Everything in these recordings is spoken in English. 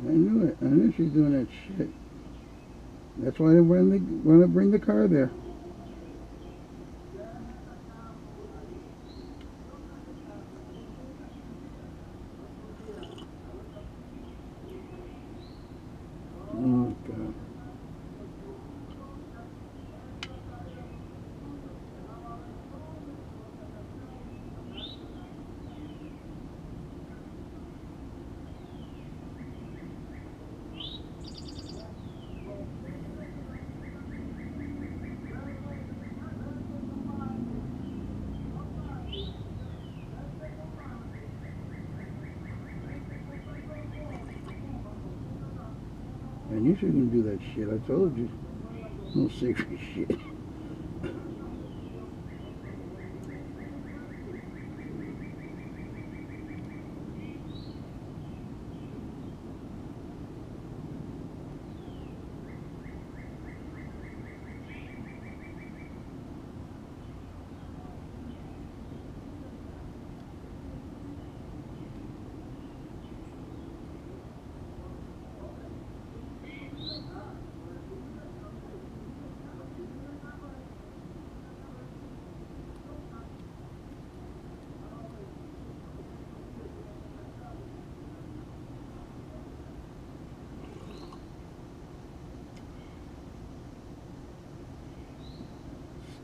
I knew it. I knew she was doing that shit. That's why they want to bring the car there. Oh, God. Man, you shouldn't do that shit. I told you. No sacred shit.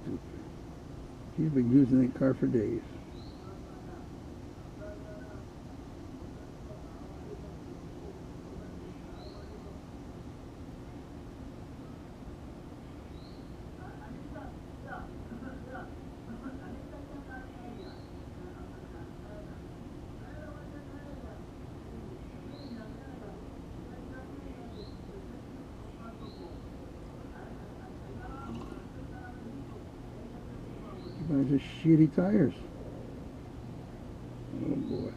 Stupid. She's been using that car for days. Those are shitty tires. Oh boy.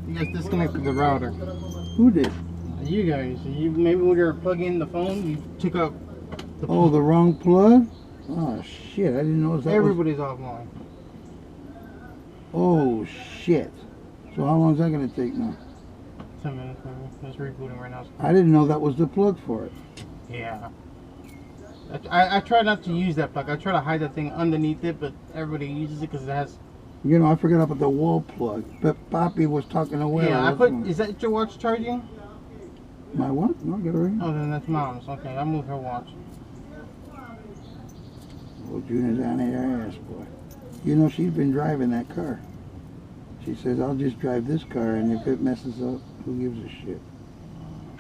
You guys disconnected the router. Who did? You guys. You maybe when you were plugging in the phone, you took out the Oh, the wrong plug? Oh shit! I didn't know that. Everybody's offline. Oh shit! So how long is that gonna take now? 10 minutes maybe. It's rebooting right now. I didn't know that was the plug for it. Yeah. I try not to use that plug. I try to hide that thing underneath it, but everybody uses it because it has. You know, I forgot about the wall plug. But Poppy was talking away. Yeah, I put. Is that your watch charging? My what? No, get her in. Oh, then that's mom's. Okay, I moved her watch. Well, Junior's on her ass, boy. You know, she's been driving that car. She says, I'll just drive this car, and if it messes up, who gives a shit?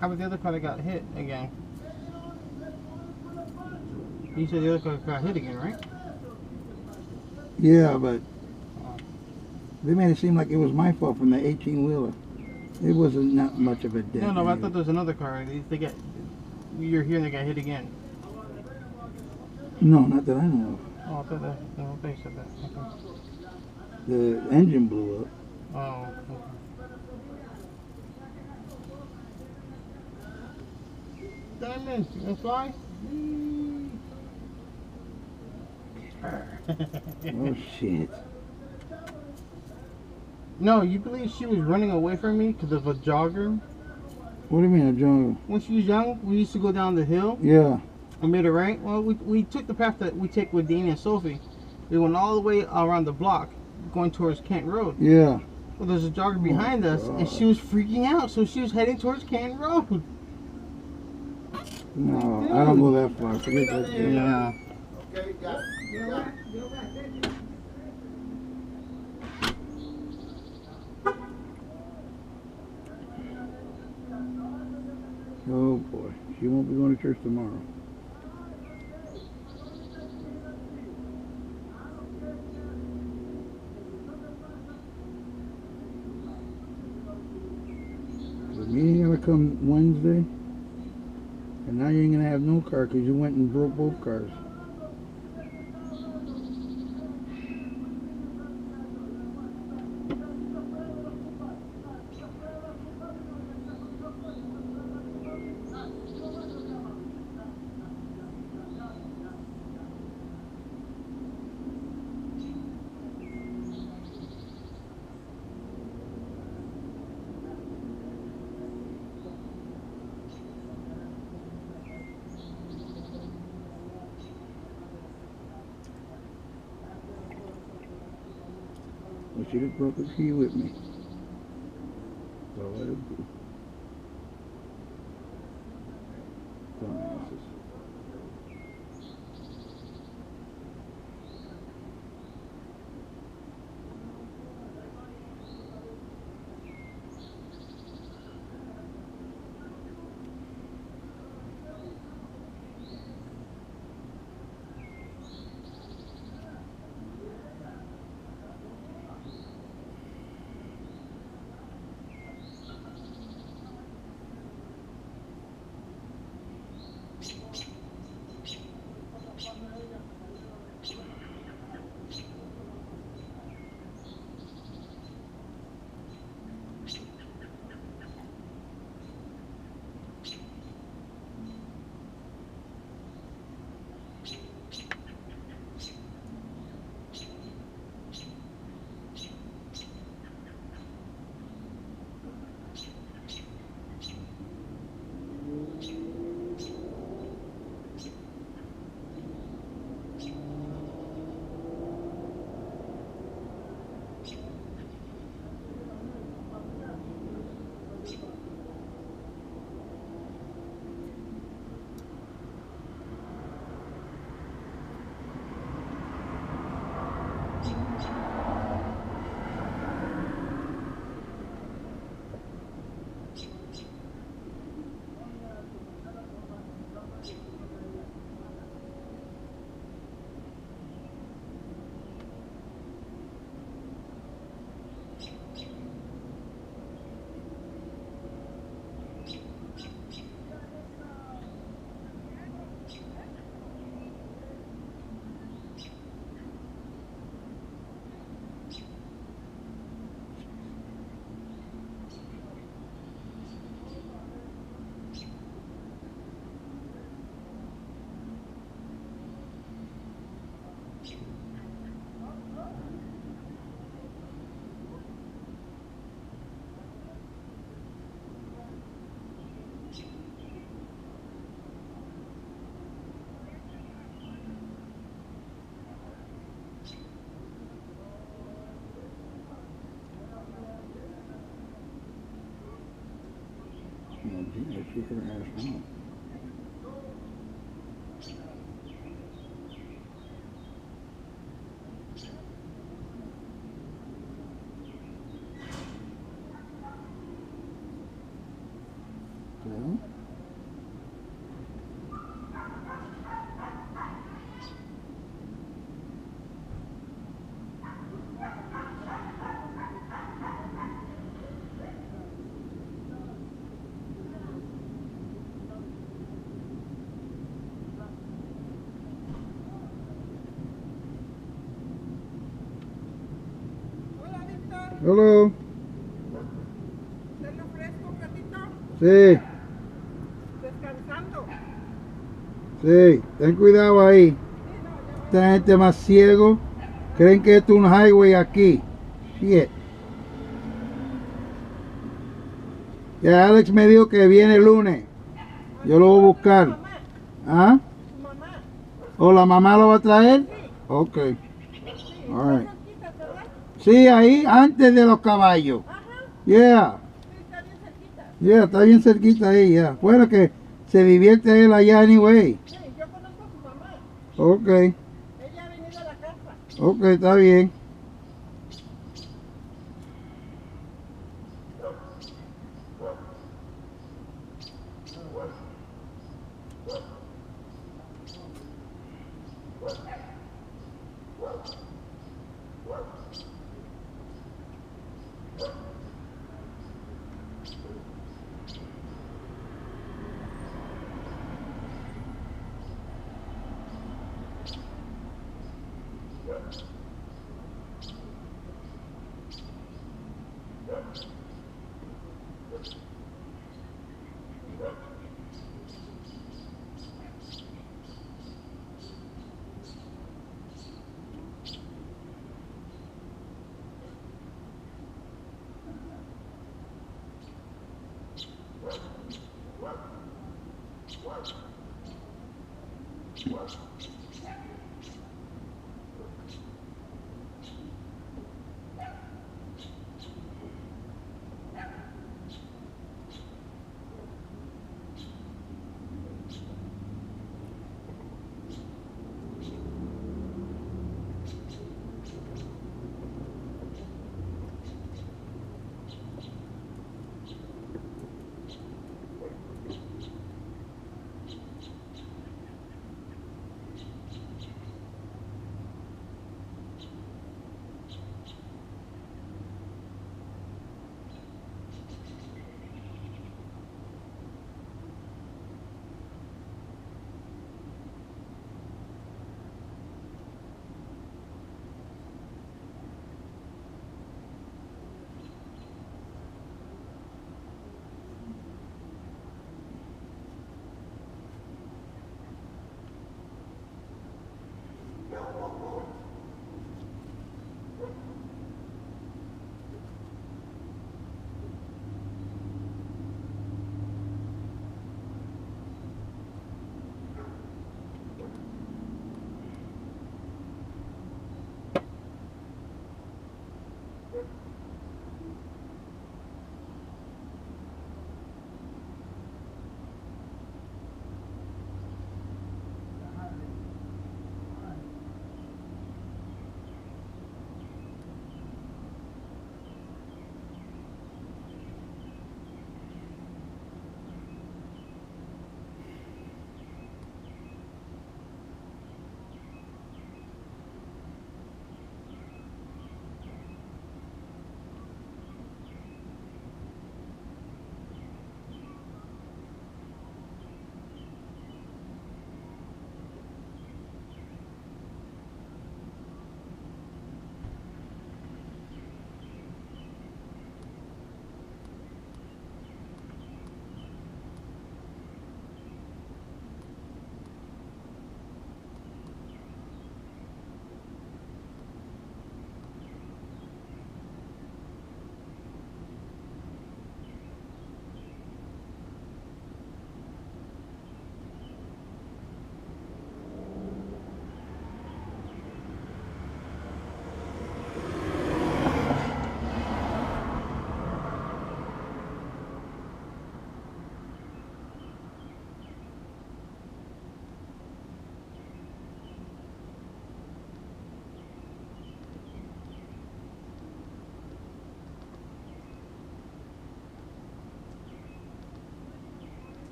How about the other car that got hit again? You said the other car got hit again, right? Yeah, but they made it seem like it was my fault from the 18-wheeler. It wasn't not much of a dent. No, I thought there was another car. They get. You're here and they got hit again. No, not that I know of. Oh, I thought that. No, they said that. Okay. The engine blew up. Oh. Okay. Diamond, you wanna fly? Oh shit. No, you believe she was running away from me because of a jogger? What do you mean a jungle? When she was young, we used to go down the hill. Yeah. I made a right. Well, we took the path that we take with Dana and Sophie. We went all the way around the block, going towards Kent Road. Yeah. Well, there's a jogger behind us, and she was freaking out, so she was heading towards Kent Road. No, I don't go that far. Forget that. Yeah. Okay, got it. Got it. Oh boy, she won't be going to church tomorrow. The meeting gonna come Wednesday, and now you ain't gonna have no car because you went and broke both cars. I should have brought the key with me. That's all I would do. Dumbasses. Oh, gee, I shook her ass now. Well, hello. ¿Se le ofrezco un ratito? Sí, Descansando. sí, ten cuidado ahí. Sí, no, ya Esta gente más ciego creen que esto es un highway aquí. Shit. Ya Alex me dijo que viene el lunes. Yo lo voy a buscar. Mamá, ¿Ah? su mamá. ¿O la mamá lo va a traer? Sí, Ok. sí. Alright. Está cerquita, ¿verdad? Sí, ahí antes de los caballos. Ajá, Yeah. sí, está bien cerquita. Yeah, está bien cerquita ahí, ya. Bueno, que se divierte él allá anyway. Sí, yo conozco a su mamá. Ok. Ok, está bien.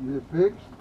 Is it fixed?